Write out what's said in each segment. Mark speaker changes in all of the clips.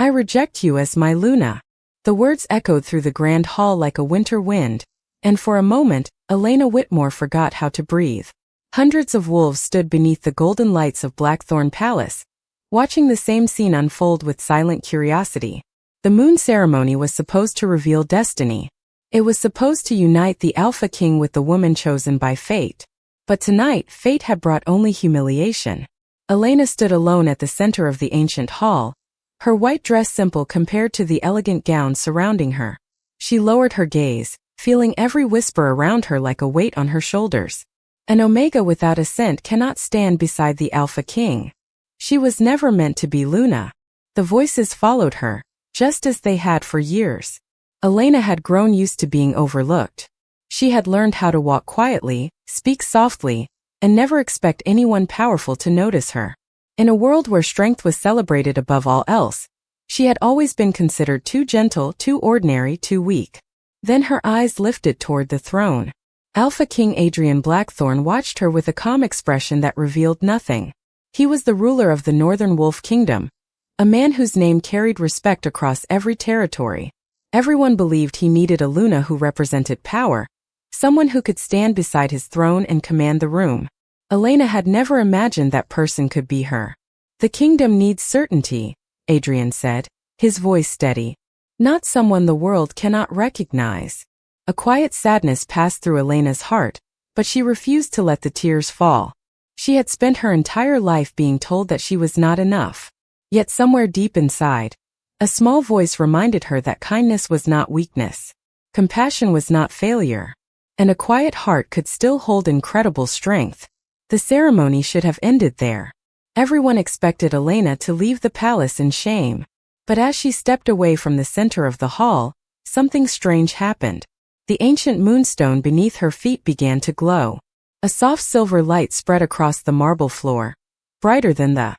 Speaker 1: I reject you as my Luna. The words echoed through the grand hall like a winter wind, and for a moment, Elena Whitmore forgot how to breathe. Hundreds of wolves stood beneath the golden lights of Blackthorn Palace, watching the same scene unfold with silent curiosity. The moon ceremony was supposed to reveal destiny. It was supposed to unite the Alpha King with the woman chosen by fate. But tonight, fate had brought only humiliation. Elena stood alone at the center of the ancient hall, her white dress simple compared to the elegant gown surrounding her. She lowered her gaze, feeling every whisper around her like a weight on her shoulders. An Omega without a scent cannot stand beside the Alpha King. She was never meant to be Luna. The voices followed her, just as they had for years. Elena had grown used to being overlooked. She had learned how to walk quietly, speak softly, and never expect anyone powerful to notice her. In a world where strength was celebrated above all else, she had always been considered too gentle, too ordinary, too weak. Then her eyes lifted toward the throne. Alpha King Adrian Blackthorn watched her with a calm expression that revealed nothing. He was the ruler of the Northern Wolf Kingdom, a man whose name carried respect across every territory. Everyone believed he needed a Luna who represented power, someone who could stand beside his throne and command the room. Elena had never imagined that person could be her. The kingdom needs certainty, Adrian said, his voice steady. Not someone the world cannot recognize. A quiet sadness passed through Elena's heart, but she refused to let the tears fall. She had spent her entire life being told that she was not enough. Yet somewhere deep inside, a small voice reminded her that kindness was not weakness. Compassion was not failure. And a quiet heart could still hold incredible strength. The ceremony should have ended there. Everyone expected Elena to leave the palace in shame. But as she stepped away from the center of the hall, something strange happened. The ancient moonstone beneath her feet began to glow. A soft silver light spread across the marble floor, brighter than the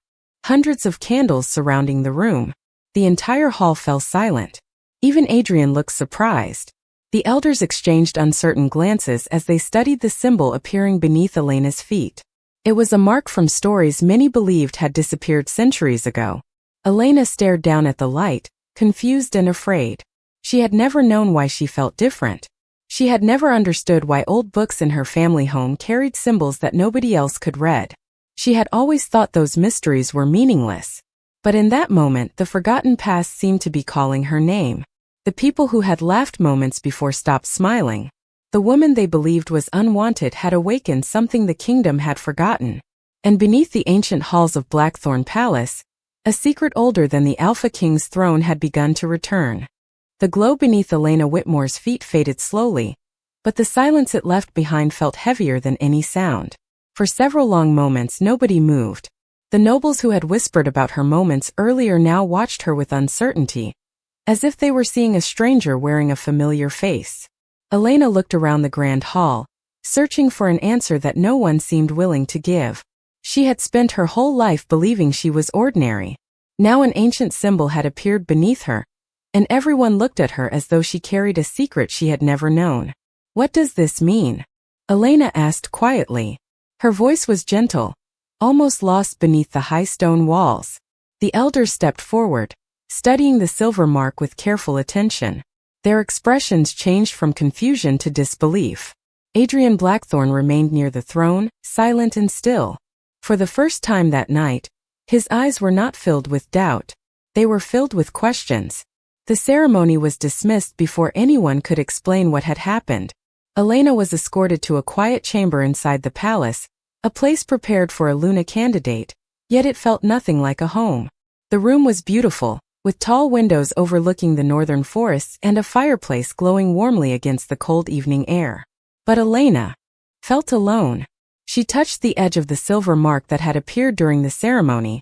Speaker 1: hundreds of candles surrounding the room. The entire hall fell silent. Even Adrian looked surprised. The elders exchanged uncertain glances as they studied the symbol appearing beneath Elena's feet. It was a mark from stories many believed had disappeared centuries ago. Elena stared down at the light, confused and afraid. She had never known why she felt different. She had never understood why old books in her family home carried symbols that nobody else could read. She had always thought those mysteries were meaningless. But in that moment, the forgotten past seemed to be calling her name. The people who had laughed moments before stopped smiling. The woman they believed was unwanted had awakened something the kingdom had forgotten. And beneath the ancient halls of Blackthorn Palace, a secret older than the Alpha King's throne had begun to return. The glow beneath Elena Whitmore's feet faded slowly, but the silence it left behind felt heavier than any sound. For several long moments nobody moved. The nobles who had whispered about her moments earlier now watched her with uncertainty, as if they were seeing a stranger wearing a familiar face. Elena looked around the grand hall, searching for an answer that no one seemed willing to give. She had spent her whole life believing she was ordinary. Now an ancient symbol had appeared beneath her, and everyone looked at her as though she carried a secret she had never known. What does this mean? Elena asked quietly. Her voice was gentle, almost lost beneath the high stone walls. The elders stepped forward, studying the silver mark with careful attention. Their expressions changed from confusion to disbelief. Adrian Blackthorn remained near the throne, silent and still. For the first time that night, his eyes were not filled with doubt. They were filled with questions. The ceremony was dismissed before anyone could explain what had happened. Elena was escorted to a quiet chamber inside the palace, a place prepared for a Luna candidate, yet it felt nothing like a home. The room was beautiful, with tall windows overlooking the northern forests and a fireplace glowing warmly against the cold evening air. But Elena felt alone. She touched the edge of the silver mark that had appeared during the ceremony,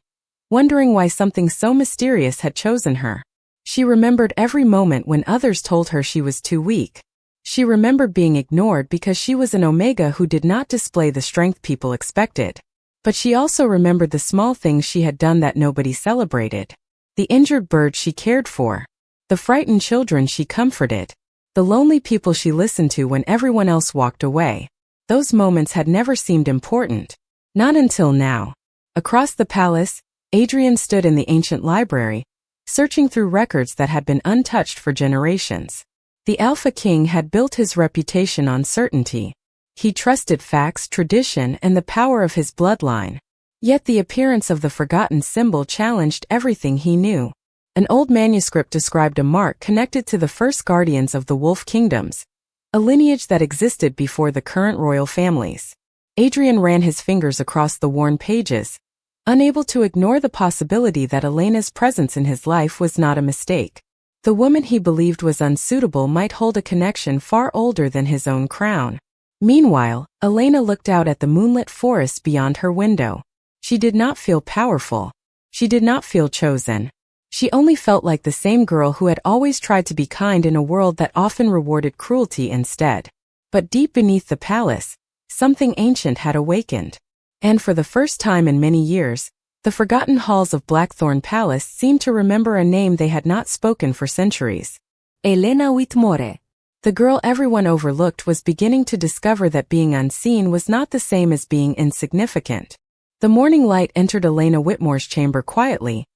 Speaker 1: wondering why something so mysterious had chosen her. She remembered every moment when others told her she was too weak. She remembered being ignored because she was an Omega who did not display the strength people expected. But she also remembered the small things she had done that nobody celebrated. The injured birds she cared for. The frightened children she comforted. The lonely people she listened to when everyone else walked away. Those moments had never seemed important. Not until now. Across the palace, Adrian stood in the ancient library, searching through records that had been untouched for generations. The Alpha King had built his reputation on certainty. He trusted facts, tradition, and the power of his bloodline. Yet the appearance of the forgotten symbol challenged everything he knew. An old manuscript described a mark connected to the first guardians of the Wolf Kingdoms, a lineage that existed before the current royal families. Adrian ran his fingers across the worn pages, unable to ignore the possibility that Elena's presence in his life was not a mistake. The woman he believed was unsuitable might hold a connection far older than his own crown. Meanwhile, Elena looked out at the moonlit forest beyond her window. She did not feel powerful. She did not feel chosen. She only felt like the same girl who had always tried to be kind in a world that often rewarded cruelty instead. But deep beneath the palace, something ancient had awakened. And for the first time in many years, the forgotten halls of Blackthorn Palace seemed to remember a name they had not spoken for centuries. Elena Whitmore. The girl everyone overlooked was beginning to discover that being unseen was not the same as being insignificant. The morning light entered Elena Whitmore's chamber quietly,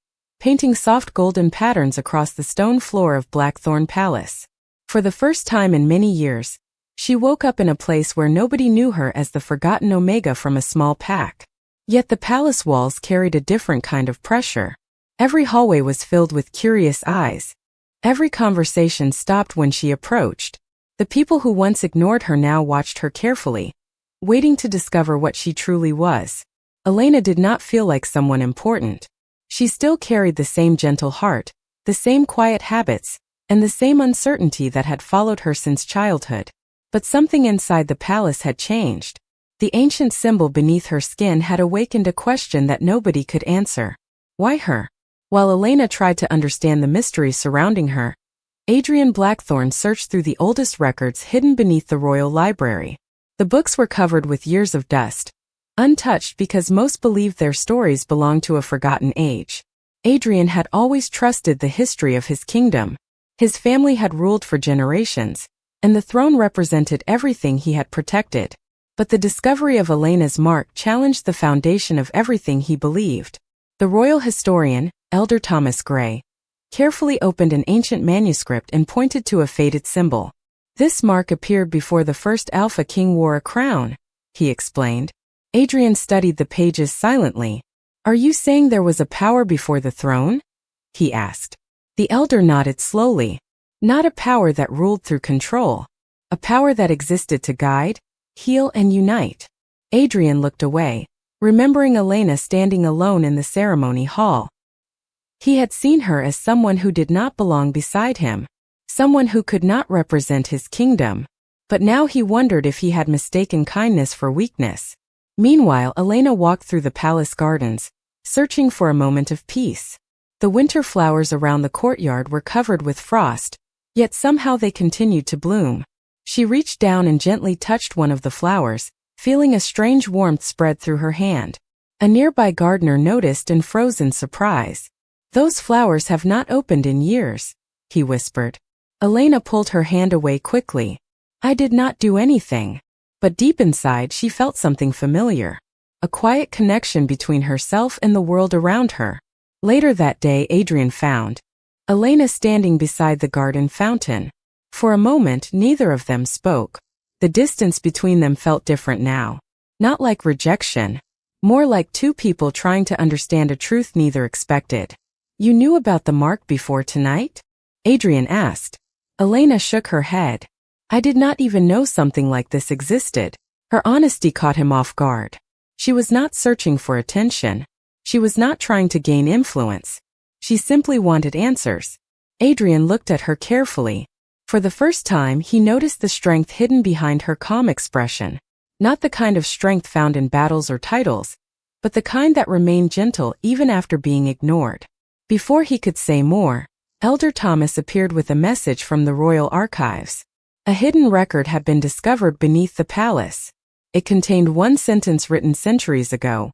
Speaker 1: painting soft golden patterns across the stone floor of Blackthorn Palace. For the first time in many years, she woke up in a place where nobody knew her as the forgotten Omega from a small pack. Yet the palace walls carried a different kind of pressure. Every hallway was filled with curious eyes. Every conversation stopped when she approached. The people who once ignored her now watched her carefully, waiting to discover what she truly was. Elena did not feel like someone important. She still carried the same gentle heart, the same quiet habits, and the same uncertainty that had followed her since childhood. But something inside the palace had changed. The ancient symbol beneath her skin had awakened a question that nobody could answer. Why her? While Elena tried to understand the mystery surrounding her, Adrian Blackthorn searched through the oldest records hidden beneath the royal library. The books were covered with years of dust, untouched because most believed their stories belonged to a forgotten age. Adrian had always trusted the history of his kingdom. His family had ruled for generations, and the throne represented everything he had protected. But the discovery of Elena's mark challenged the foundation of everything he believed. The royal historian, Elder Thomas Gray, carefully opened an ancient manuscript and pointed to a faded symbol. This mark appeared before the first Alpha King wore a crown, he explained. Adrian studied the pages silently. Are you saying there was a power before the throne? He asked. The elder nodded slowly. Not a power that ruled through control. A power that existed to guide, heal, and unite. Adrian looked away, remembering Elena standing alone in the ceremony hall. He had seen her as someone who did not belong beside him, someone who could not represent his kingdom. But now he wondered if he had mistaken kindness for weakness. Meanwhile, Elena walked through the palace gardens, searching for a moment of peace. The winter flowers around the courtyard were covered with frost, yet somehow they continued to bloom. She reached down and gently touched one of the flowers, feeling a strange warmth spread through her hand. A nearby gardener noticed and froze in surprise. Those flowers have not opened in years, he whispered. Elena pulled her hand away quickly. I did not do anything. But deep inside she felt something familiar. A quiet connection between herself and the world around her. Later that day, Adrian found Elena standing beside the garden fountain. For a moment, neither of them spoke. The distance between them felt different now. Not like rejection. More like two people trying to understand a truth neither expected. You knew about the mark before tonight? Adrian asked. Elena shook her head. I did not even know something like this existed. Her honesty caught him off guard. She was not searching for attention. She was not trying to gain influence. She simply wanted answers. Adrian looked at her carefully. For the first time, he noticed the strength hidden behind her calm expression. Not the kind of strength found in battles or titles, but the kind that remained gentle even after being ignored. Before he could say more, Elder Thomas appeared with a message from the royal archives. A hidden record had been discovered beneath the palace. It contained one sentence written centuries ago.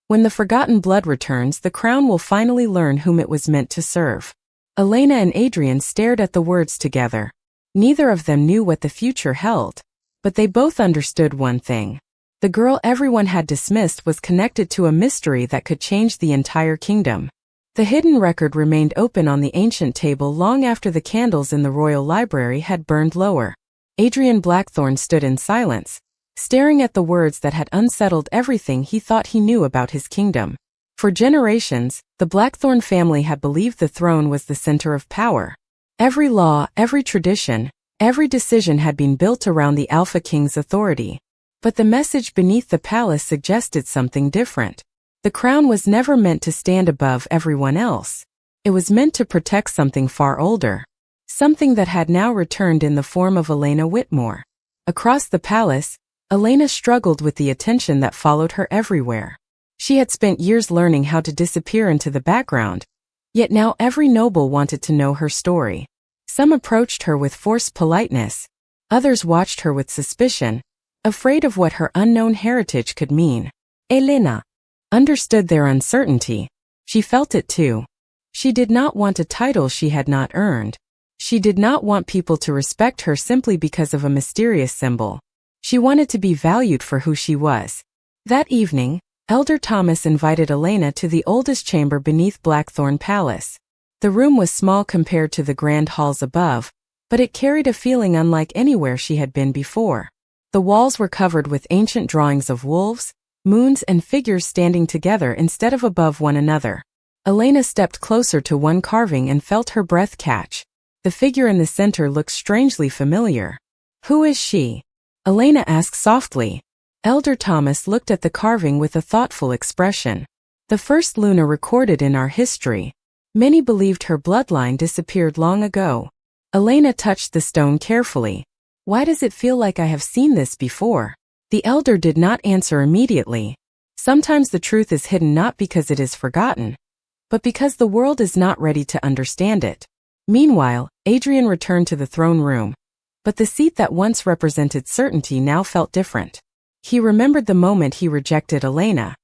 Speaker 1: When the forgotten blood returns, the crown will finally learn whom it was meant to serve. Elena and Adrian stared at the words together. Neither of them knew what the future held. But they both understood one thing. The girl everyone had dismissed was connected to a mystery that could change the entire kingdom. The hidden record remained open on the ancient table long after the candles in the royal library had burned lower. Adrian Blackthorne stood in silence, staring at the words that had unsettled everything he thought he knew about his kingdom. For generations, the Blackthorne family had believed the throne was the center of power. Every law, every tradition, every decision had been built around the Alpha King's authority. But the message beneath the palace suggested something different. The crown was never meant to stand above everyone else. It was meant to protect something far older. Something that had now returned in the form of Elena Whitmore. Across the palace, Elena struggled with the attention that followed her everywhere. She had spent years learning how to disappear into the background, yet now every noble wanted to know her story. Some approached her with forced politeness, others watched her with suspicion, afraid of what her unknown heritage could mean. Elena understood their uncertainty. She felt it too. She did not want a title she had not earned. She did not want people to respect her simply because of a mysterious symbol. She wanted to be valued for who she was. That evening, Elder Thomas invited Elena to the oldest chamber beneath Blackthorne Palace. The room was small compared to the grand halls above, but it carried a feeling unlike anywhere she had been before. The walls were covered with ancient drawings of wolves, moons and figures standing together instead of above one another. Elena stepped closer to one carving and felt her breath catch. The figure in the center looked strangely familiar. "Who is she?" Elena asked softly. Elder Thomas looked at the carving with a thoughtful expression. "The first Luna recorded in our history. Many believed her bloodline disappeared long ago." Elena touched the stone carefully. "Why does it feel like I have seen this before?" The elder did not answer immediately. Sometimes the truth is hidden not because it is forgotten, but because the world is not ready to understand it. Meanwhile, Adrian returned to the throne room, but the seat that once represented certainty now felt different. He remembered the moment he rejected Elena.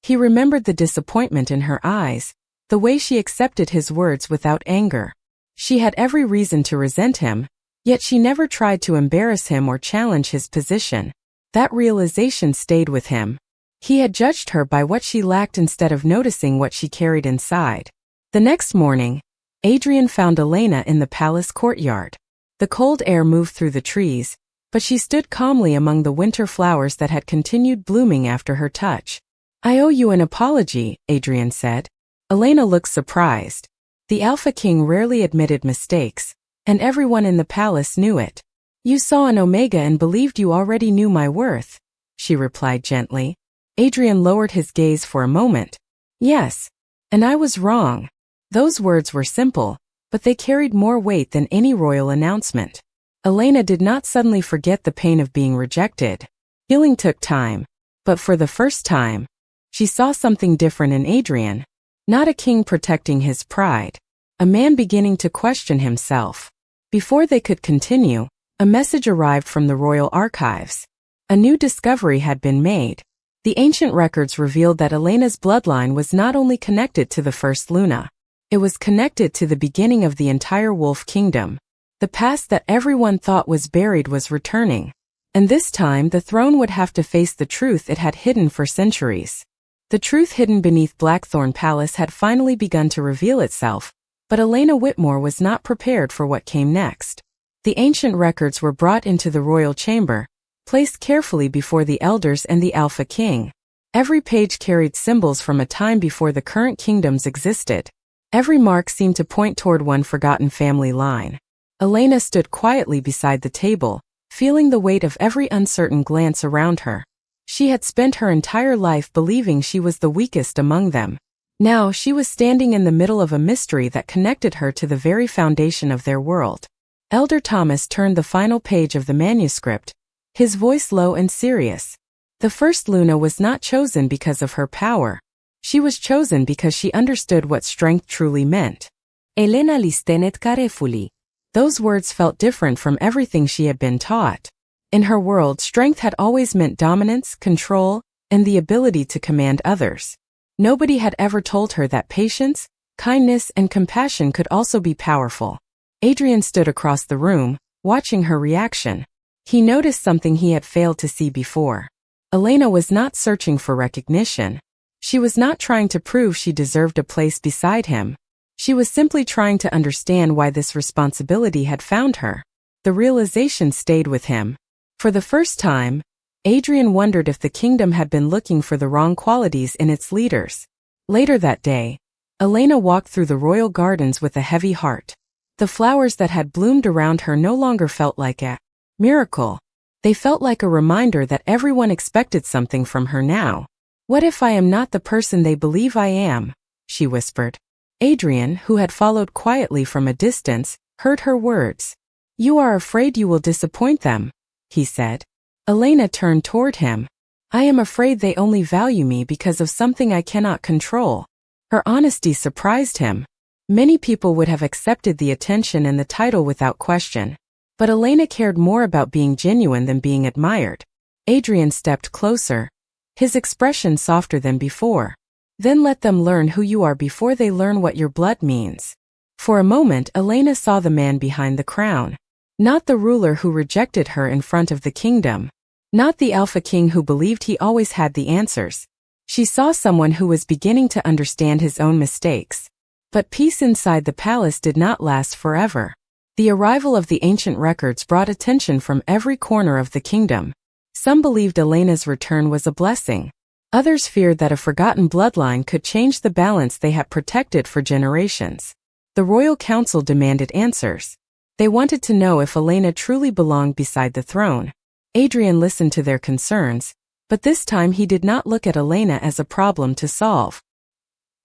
Speaker 1: He remembered the disappointment in her eyes, the way she accepted his words without anger. She had every reason to resent him, yet she never tried to embarrass him or challenge his position. That realization stayed with him. He had judged her by what she lacked instead of noticing what she carried inside. The next morning, Adrian found Elena in the palace courtyard. The cold air moved through the trees, but she stood calmly among the winter flowers that had continued blooming after her touch. "I owe you an apology," Adrian said. Elena looked surprised. The Alpha King rarely admitted mistakes, and everyone in the palace knew it. "You saw an Omega and believed you already knew my worth," she replied gently. Adrian lowered his gaze for a moment. "Yes, and I was wrong." Those words were simple, but they carried more weight than any royal announcement. Elena did not suddenly forget the pain of being rejected. Healing took time, but for the first time, she saw something different in Adrian. Not a king protecting his pride, a man beginning to question himself. Before they could continue, a message arrived from the royal archives. A new discovery had been made. The ancient records revealed that Elena's bloodline was not only connected to the first Luna, it was connected to the beginning of the entire Wolf Kingdom. The past that everyone thought was buried was returning, and this time the throne would have to face the truth it had hidden for centuries. The truth hidden beneath Blackthorne Palace had finally begun to reveal itself, but Elena Whitmore was not prepared for what came next. The ancient records were brought into the royal chamber, placed carefully before the elders and the Alpha King. Every page carried symbols from a time before the current kingdoms existed. Every mark seemed to point toward one forgotten family line. Elena stood quietly beside the table, feeling the weight of every uncertain glance around her. She had spent her entire life believing she was the weakest among them. Now she was standing in the middle of a mystery that connected her to the very foundation of their world. Elder Thomas turned the final page of the manuscript, his voice low and serious. The first Luna was not chosen because of her power. She was chosen because she understood what strength truly meant. Elena listened carefully. Those words felt different from everything she had been taught. In her world, strength had always meant dominance, control, and the ability to command others. Nobody had ever told her that patience, kindness, and compassion could also be powerful. Adrian stood across the room, watching her reaction. He noticed something he had failed to see before. Elena was not searching for recognition. She was not trying to prove she deserved a place beside him. She was simply trying to understand why this responsibility had found her. The realization stayed with him. For the first time, Adrian wondered if the kingdom had been looking for the wrong qualities in its leaders. Later that day, Elena walked through the royal gardens with a heavy heart. The flowers that had bloomed around her no longer felt like a miracle. They felt like a reminder that everyone expected something from her now. "What if I am not the person they believe I am?" she whispered. Adrian, who had followed quietly from a distance, heard her words. "You are afraid you will disappoint them," he said. Elena turned toward him. "I am afraid they only value me because of something I cannot control." Her honesty surprised him. Many people would have accepted the attention and the title without question. But Elena cared more about being genuine than being admired. Adrian stepped closer, his expression softer than before. "Then let them learn who you are before they learn what your blood means." For a moment Elena saw the man behind the crown. Not the ruler who rejected her in front of the kingdom. Not the alpha king who believed he always had the answers. She saw someone who was beginning to understand his own mistakes. But peace inside the palace did not last forever. The arrival of the ancient records brought attention from every corner of the kingdom. Some believed Elena's return was a blessing. Others feared that a forgotten bloodline could change the balance they had protected for generations. The royal council demanded answers. They wanted to know if Elena truly belonged beside the throne. Adrian listened to their concerns, but this time he did not look at Elena as a problem to solve.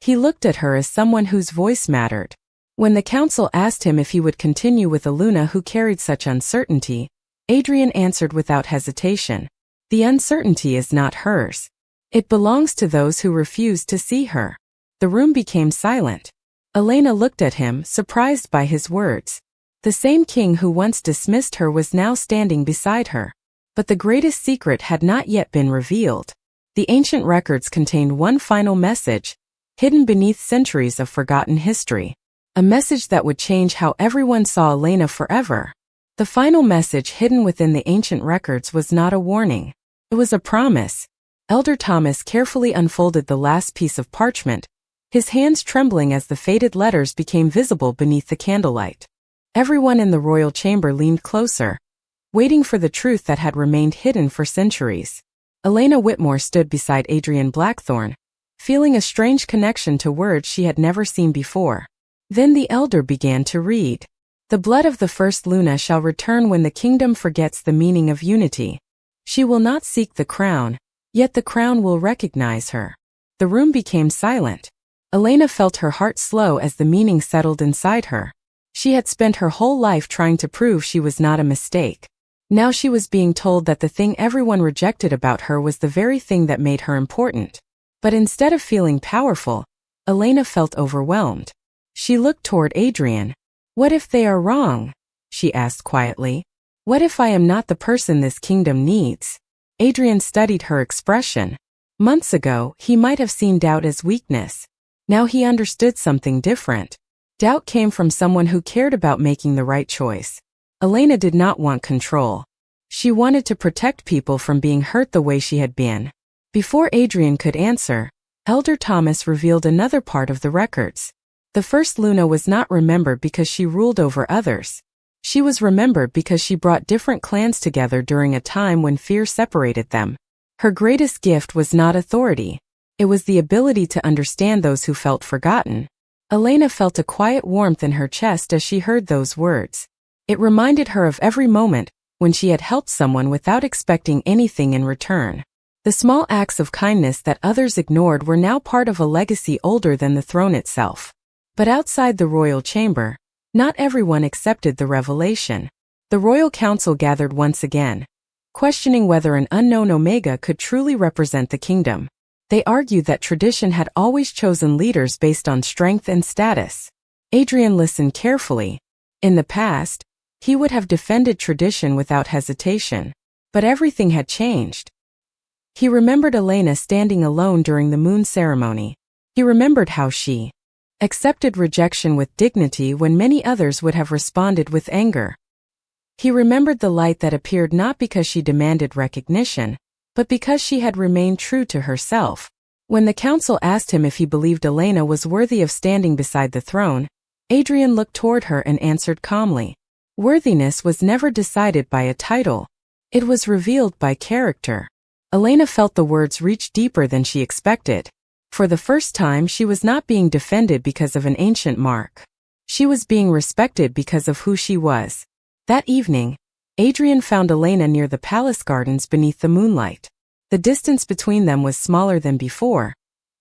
Speaker 1: He looked at her as someone whose voice mattered. When the council asked him if he would continue with a Luna who carried such uncertainty, Adrian answered without hesitation. The uncertainty is not hers. It belongs to those who refuse to see her. The room became silent. Elena looked at him, surprised by his words. The same king who once dismissed her was now standing beside her. But the greatest secret had not yet been revealed. The ancient records contained one final message, hidden beneath centuries of forgotten history. A message that would change how everyone saw Elena forever. The final message hidden within the ancient records was not a warning. It was a promise. Elder Thomas carefully unfolded the last piece of parchment, his hands trembling as the faded letters became visible beneath the candlelight. Everyone in the royal chamber leaned closer, waiting for the truth that had remained hidden for centuries. Elena Whitmore stood beside Adrian Blackthorne, feeling a strange connection to words she had never seen before. Then the elder began to read. "The blood of the first Luna shall return when the kingdom forgets the meaning of unity. She will not seek the crown, yet the crown will recognize her." The room became silent. Elena felt her heart slow as the meaning settled inside her. She had spent her whole life trying to prove she was not a mistake. Now she was being told that the thing everyone rejected about her was the very thing that made her important. But instead of feeling powerful, Elena felt overwhelmed. She looked toward Adrian. "What if they are wrong?" she asked quietly. "What if I am not the person this kingdom needs?" Adrian studied her expression. Months ago, he might have seen doubt as weakness. Now he understood something different. Doubt came from someone who cared about making the right choice. Elena did not want control. She wanted to protect people from being hurt the way she had been. Before Adrian could answer, Elder Thomas revealed another part of the records. The first Luna was not remembered because she ruled over others. She was remembered because she brought different clans together during a time when fear separated them. Her greatest gift was not authority. It was the ability to understand those who felt forgotten. Elena felt a quiet warmth in her chest as she heard those words. It reminded her of every moment when she had helped someone without expecting anything in return. The small acts of kindness that others ignored were now part of a legacy older than the throne itself. But outside the royal chamber, not everyone accepted the revelation. The royal council gathered once again, questioning whether an unknown Omega could truly represent the kingdom. They argued that tradition had always chosen leaders based on strength and status. Adrian listened carefully. In the past, he would have defended tradition without hesitation. But everything had changed. He remembered Elena standing alone during the moon ceremony. He remembered how she accepted rejection with dignity when many others would have responded with anger. He remembered the light that appeared not because she demanded recognition, but because she had remained true to herself. When the council asked him if he believed Elena was worthy of standing beside the throne, Adrian looked toward her and answered calmly. Worthiness was never decided by a title. It was revealed by character. Elena felt the words reach deeper than she expected. For the first time, she was not being defended because of an ancient mark. She was being respected because of who she was. That evening, Adrian found Elena near the palace gardens beneath the moonlight. The distance between them was smaller than before,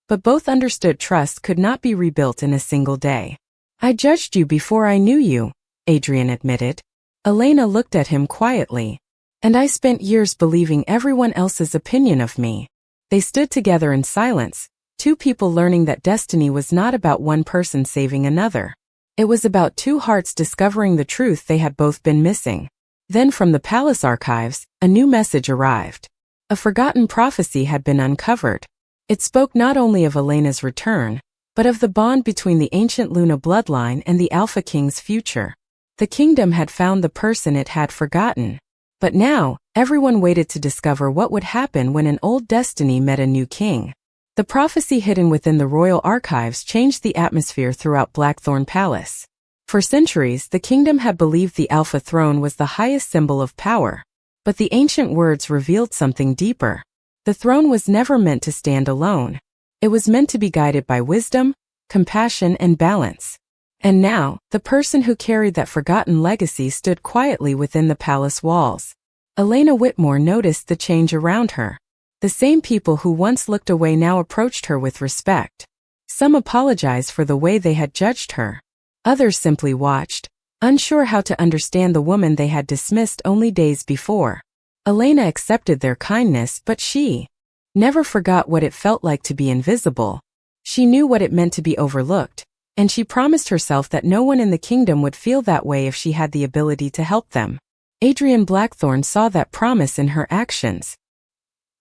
Speaker 1: but both understood trust could not be rebuilt in a single day. I judged you before I knew you, Adrian admitted. Elena looked at him quietly. And I spent years believing everyone else's opinion of me. They stood together in silence, two people learning that destiny was not about one person saving another. It was about two hearts discovering the truth they had both been missing. Then from the palace archives, a new message arrived. A forgotten prophecy had been uncovered. It spoke not only of Elena's return, but of the bond between the ancient Luna bloodline and the Alpha King's future. The kingdom had found the person it had forgotten. But now, everyone waited to discover what would happen when an old destiny met a new king. The prophecy hidden within the royal archives changed the atmosphere throughout Blackthorn Palace. For centuries, the kingdom had believed the Alpha Throne was the highest symbol of power. But the ancient words revealed something deeper. The throne was never meant to stand alone. It was meant to be guided by wisdom, compassion, and balance. And now, the person who carried that forgotten legacy stood quietly within the palace walls. Elena Whitmore noticed the change around her. The same people who once looked away now approached her with respect. Some apologized for the way they had judged her. Others simply watched, unsure how to understand the woman they had dismissed only days before. Elena accepted their kindness, but she never forgot what it felt like to be invisible. She knew what it meant to be overlooked, and she promised herself that no one in the kingdom would feel that way if she had the ability to help them. Adrian Blackthorn saw that promise in her actions.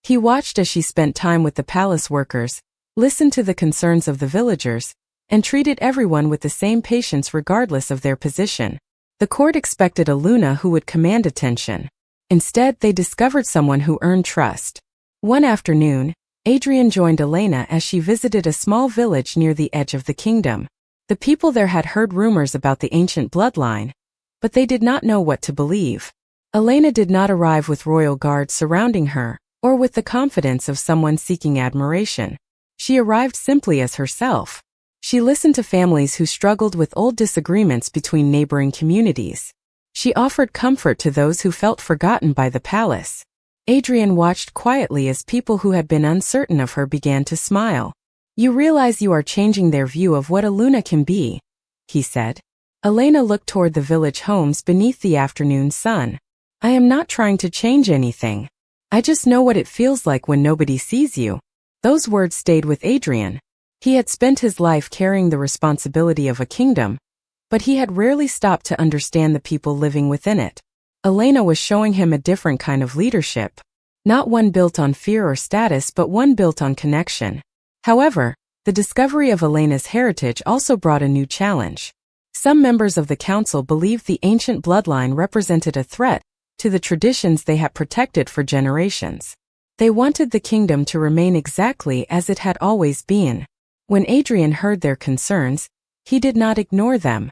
Speaker 1: He watched as she spent time with the palace workers, listened to the concerns of the villagers, and treated everyone with the same patience regardless of their position. The court expected a Luna who would command attention. Instead, they discovered someone who earned trust. One afternoon, Adrian joined Elena as she visited a small village near the edge of the kingdom. The people there had heard rumors about the ancient bloodline, but they did not know what to believe. Elena did not arrive with royal guards surrounding her, or with the confidence of someone seeking admiration. She arrived simply as herself. She listened to families who struggled with old disagreements between neighboring communities. She offered comfort to those who felt forgotten by the palace. Adrian watched quietly as people who had been uncertain of her began to smile. You realize you are changing their view of what a Luna can be, he said. Elena looked toward the village homes beneath the afternoon sun. I am not trying to change anything. I just know what it feels like when nobody sees you. Those words stayed with Adrian. He had spent his life carrying the responsibility of a kingdom, but he had rarely stopped to understand the people living within it. Elena was showing him a different kind of leadership, not one built on fear or status but one built on connection. However, the discovery of Elena's heritage also brought a new challenge. Some members of the council believed the ancient bloodline represented a threat to the traditions they had protected for generations. They wanted the kingdom to remain exactly as it had always been. When Adrian heard their concerns, he did not ignore them.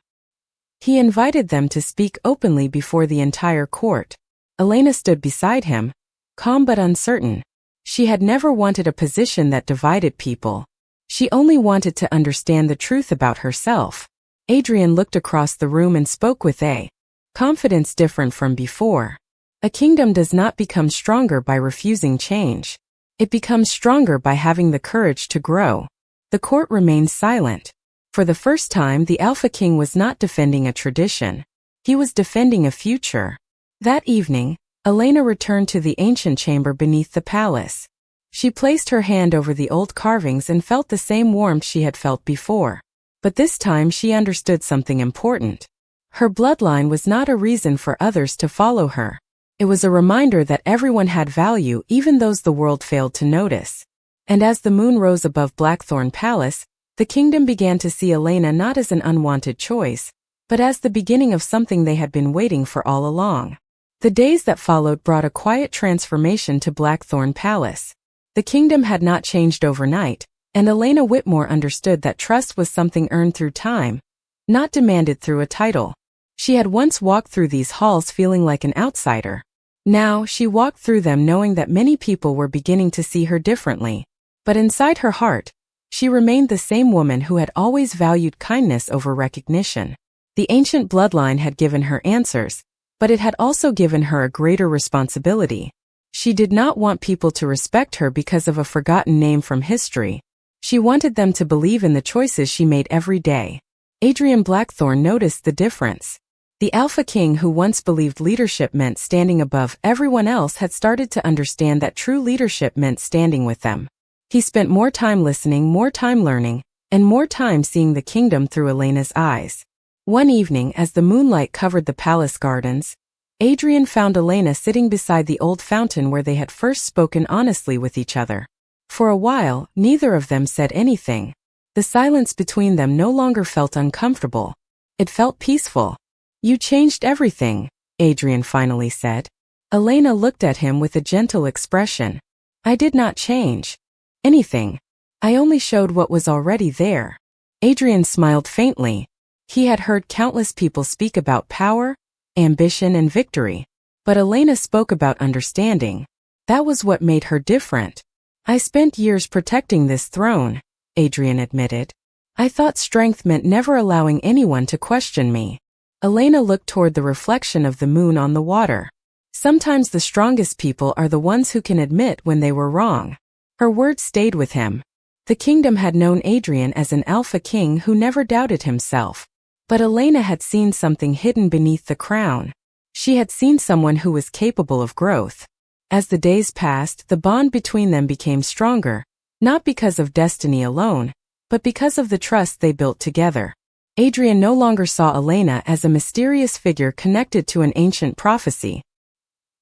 Speaker 1: He invited them to speak openly before the entire court. Elena stood beside him, calm but uncertain. She had never wanted a position that divided people. She only wanted to understand the truth about herself. Adrian looked across the room and spoke with a confidence different from before. A kingdom does not become stronger by refusing change. It becomes stronger by having the courage to grow. The court remained silent. For the first time, the Alpha King was not defending a tradition. He was defending a future. That evening, Elena returned to the ancient chamber beneath the palace. She placed her hand over the old carvings and felt the same warmth she had felt before. But this time she understood something important. Her bloodline was not a reason for others to follow her. It was a reminder that everyone had value, even those the world failed to notice. And as the moon rose above Blackthorn Palace, the kingdom began to see Elena not as an unwanted choice, but as the beginning of something they had been waiting for all along. The days that followed brought a quiet transformation to Blackthorn Palace. The kingdom had not changed overnight, and Elena Whitmore understood that trust was something earned through time, not demanded through a title. She had once walked through these halls feeling like an outsider. Now, she walked through them knowing that many people were beginning to see her differently. But inside her heart, she remained the same woman who had always valued kindness over recognition. The ancient bloodline had given her answers, but it had also given her a greater responsibility. She did not want people to respect her because of a forgotten name from history. She wanted them to believe in the choices she made every day. Adrian Blackthorne noticed the difference. The Alpha King who once believed leadership meant standing above everyone else had started to understand that true leadership meant standing with them. He spent more time listening, more time learning, and more time seeing the kingdom through Elena's eyes. One evening, as the moonlight covered the palace gardens, Adrian found Elena sitting beside the old fountain where they had first spoken honestly with each other. For a while, neither of them said anything. The silence between them no longer felt uncomfortable. It felt peaceful. "You changed everything," Adrian finally said. Elena looked at him with a gentle expression. "I did not change anything. I only showed what was already there." Adrian smiled faintly. He had heard countless people speak about power, ambition, and victory. But Elena spoke about understanding. That was what made her different. "I spent years protecting this throne," Adrian admitted. "I thought strength meant never allowing anyone to question me." Elena looked toward the reflection of the moon on the water. "Sometimes the strongest people are the ones who can admit when they were wrong." Her words stayed with him. The kingdom had known Adrian as an alpha king who never doubted himself. But Elena had seen something hidden beneath the crown. She had seen someone who was capable of growth. As the days passed, the bond between them became stronger, not because of destiny alone, but because of the trust they built together. Adrian no longer saw Elena as a mysterious figure connected to an ancient prophecy.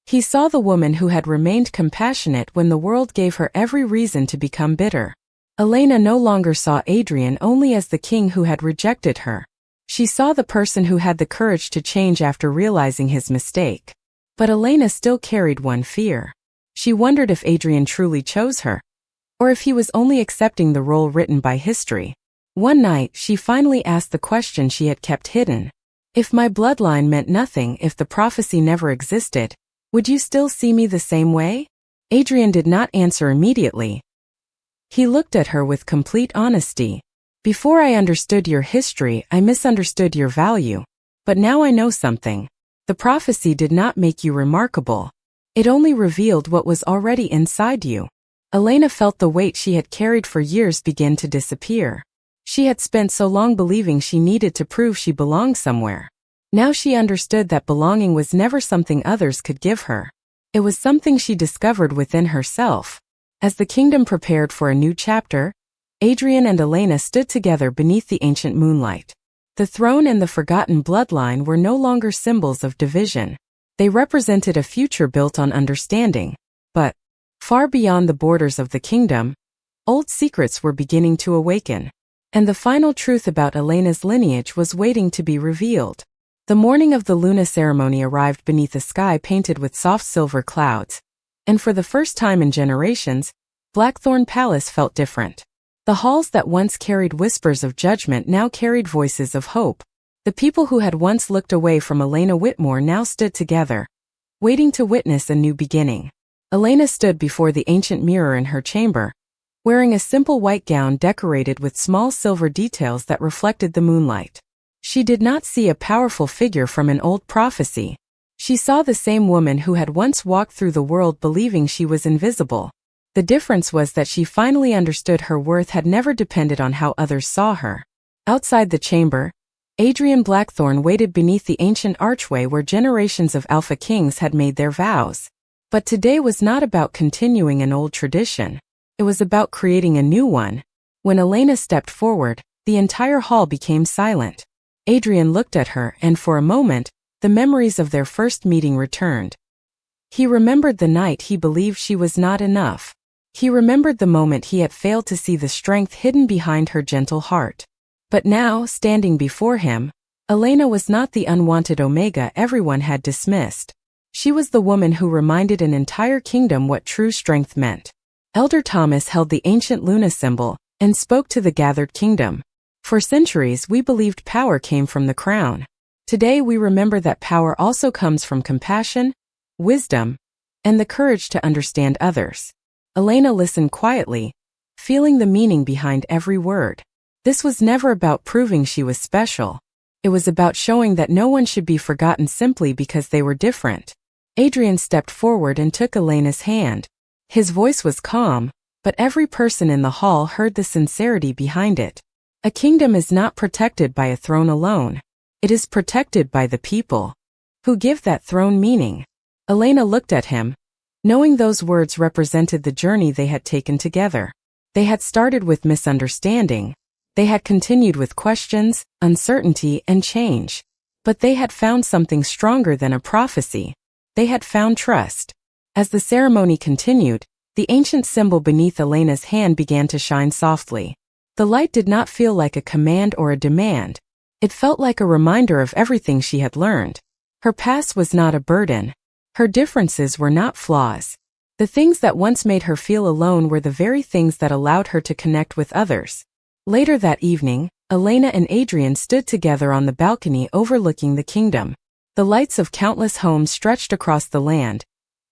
Speaker 1: He saw the woman who had remained compassionate when the world gave her every reason to become bitter. Elena no longer saw Adrian only as the king who had rejected her. She saw the person who had the courage to change after realizing his mistake. But Elena still carried one fear. She wondered if Adrian truly chose her, or if he was only accepting the role written by history. One night, she finally asked the question she had kept hidden. "If my bloodline meant nothing, if the prophecy never existed, would you still see me the same way?" Adrian did not answer immediately. He looked at her with complete honesty. "Before I understood your history, I misunderstood your value. But now I know something. The prophecy did not make you remarkable. It only revealed what was already inside you." Elena felt the weight she had carried for years begin to disappear. She had spent so long believing she needed to prove she belonged somewhere. Now she understood that belonging was never something others could give her. It was something she discovered within herself. As the kingdom prepared for a new chapter, Adrian and Elena stood together beneath the ancient moonlight. The throne and the forgotten bloodline were no longer symbols of division. They represented a future built on understanding. But, far beyond the borders of the kingdom, old secrets were beginning to awaken. And the final truth about Elena's lineage was waiting to be revealed. The morning of the Luna ceremony arrived beneath a sky painted with soft silver clouds. And for the first time in generations, Blackthorn Palace felt different. The halls that once carried whispers of judgment now carried voices of hope. The people who had once looked away from Elena Whitmore now stood together, waiting to witness a new beginning. Elena stood before the ancient mirror in her chamber, wearing a simple white gown decorated with small silver details that reflected the moonlight. She did not see a powerful figure from an old prophecy. She saw the same woman who had once walked through the world believing she was invisible. The difference was that she finally understood her worth had never depended on how others saw her. Outside the chamber, Adrian Blackthorne waited beneath the ancient archway where generations of Alpha Kings had made their vows. But today was not about continuing an old tradition. It was about creating a new one. When Elena stepped forward, the entire hall became silent. Adrian looked at her, and for a moment, the memories of their first meeting returned. He remembered the night he believed she was not enough. He remembered the moment he had failed to see the strength hidden behind her gentle heart. But now, standing before him, Elena was not the unwanted Omega everyone had dismissed. She was the woman who reminded an entire kingdom what true strength meant. Elder Thomas held the ancient Luna symbol and spoke to the gathered kingdom. For centuries, we believed power came from the crown. Today, we remember that power also comes from compassion, wisdom, and the courage to understand others. Elena listened quietly, feeling the meaning behind every word. This was never about proving she was special. It was about showing that no one should be forgotten simply because they were different. Adrian stepped forward and took Elena's hand. His voice was calm, but every person in the hall heard the sincerity behind it. A kingdom is not protected by a throne alone. It is protected by the people who give that throne meaning. Elena looked at him, knowing those words represented the journey they had taken together. They had started with misunderstanding. They had continued with questions, uncertainty, and change. But they had found something stronger than a prophecy. They had found trust. As the ceremony continued, the ancient symbol beneath Elena's hand began to shine softly. The light did not feel like a command or a demand. It felt like a reminder of everything she had learned. Her past was not a burden. Her differences were not flaws. The things that once made her feel alone were the very things that allowed her to connect with others. Later that evening, Elena and Adrian stood together on the balcony overlooking the kingdom. The lights of countless homes stretched across the land,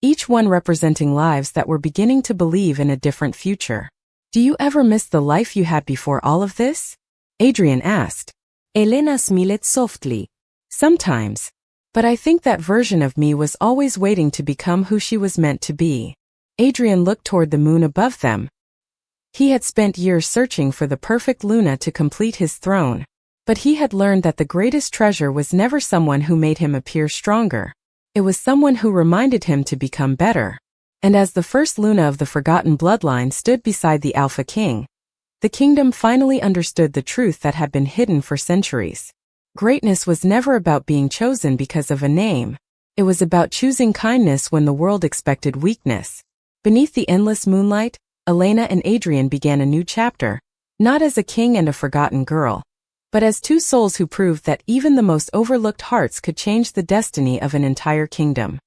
Speaker 1: each one representing lives that were beginning to believe in a different future. "Do you ever miss the life you had before all of this?" Adrian asked. Elena smiled softly. "Sometimes. But I think that version of me was always waiting to become who she was meant to be." Adrian looked toward the moon above them. He had spent years searching for the perfect Luna to complete his throne. But he had learned that the greatest treasure was never someone who made him appear stronger. It was someone who reminded him to become better. And as the first Luna of the forgotten bloodline stood beside the Alpha King, the kingdom finally understood the truth that had been hidden for centuries. Greatness was never about being chosen because of a name. It was about choosing kindness when the world expected weakness. Beneath the endless moonlight, Elena and Adrian began a new chapter, not as a king and a forgotten girl, but as two souls who proved that even the most overlooked hearts could change the destiny of an entire kingdom.